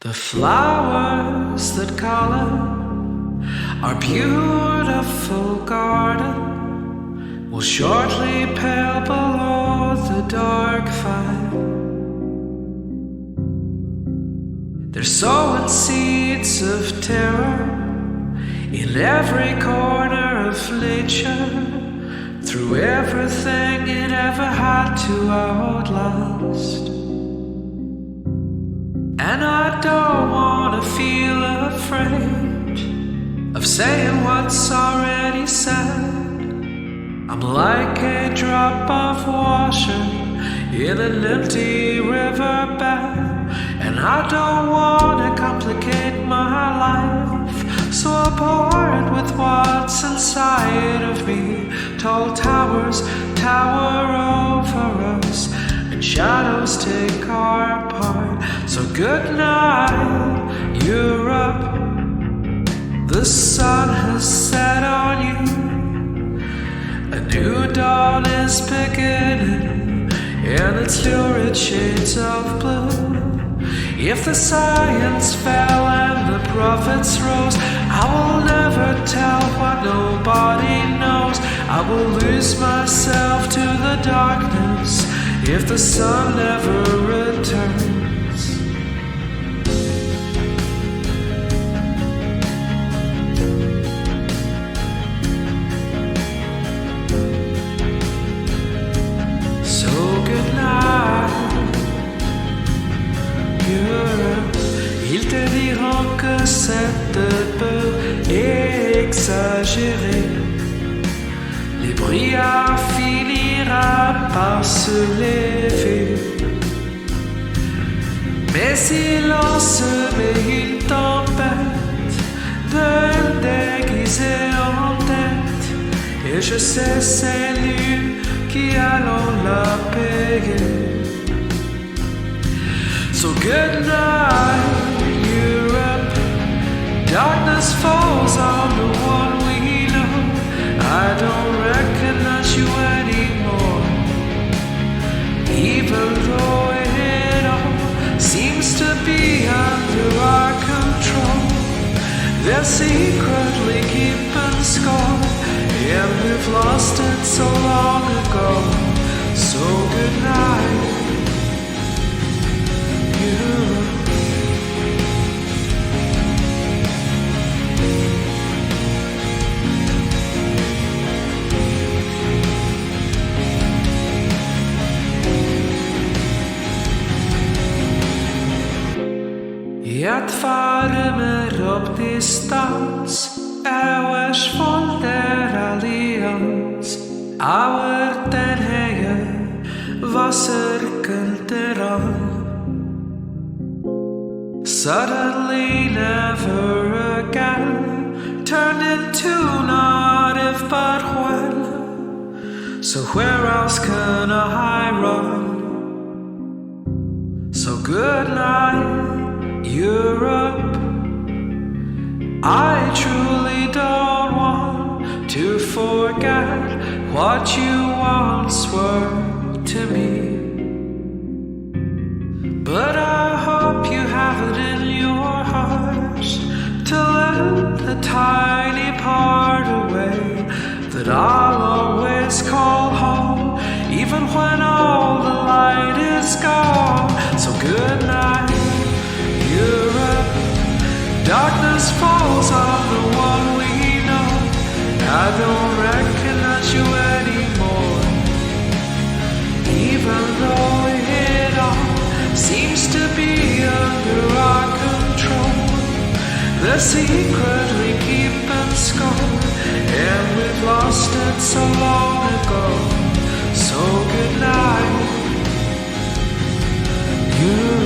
The flowers that color our beautiful garden will shortly pale below the dark fire. They're sowing seeds of terror in every corner of nature, through everything it ever had to outlast. And I don't wanna feel afraid of saying what's already said. I'm like a drop of water in an empty riverbed, and I don't wanna complicate my life, so I pour it with what's inside of me. Tall towers tower over us, and shadows take our part. So good night, Europe. The sun has set on you. A new dawn is beginning, and its lurid shades of blue. If the science fell and the prophets rose, I will never tell what nobody knows. I will lose myself to the darkness if the sun never returns. So good night, Europe. Ils te diront que cette peur est exagérée. Les brouillards finira par se lever. Mais si l'on se met une tempête de déguiser en tête, et je sais c'est nous qui allons la payer. So good night, Europe. Darkness falls on the one we know. I don't recognize you anymore, even though it all seems to be under our control. They're secretly keeping score, and we've lost it so long ago. So good night, Europe. Jag farer upp distans, jag svårt der allians. Our den heger, wasserkultural. Suddenly never again, turned into not if but when. So where else can I run? So good night, Europe. I truly don't want to forget what you once were to me, but I hope you have it in your heart to let the tiny part away that I'll always call home, even when all the light is gone. So good night, Europe. Darkness falls on the one we know. I don't recognize you anymore, even though it all seems to be under our control. They're secretly keeping score, and we've lost it so long ago. So good night, you.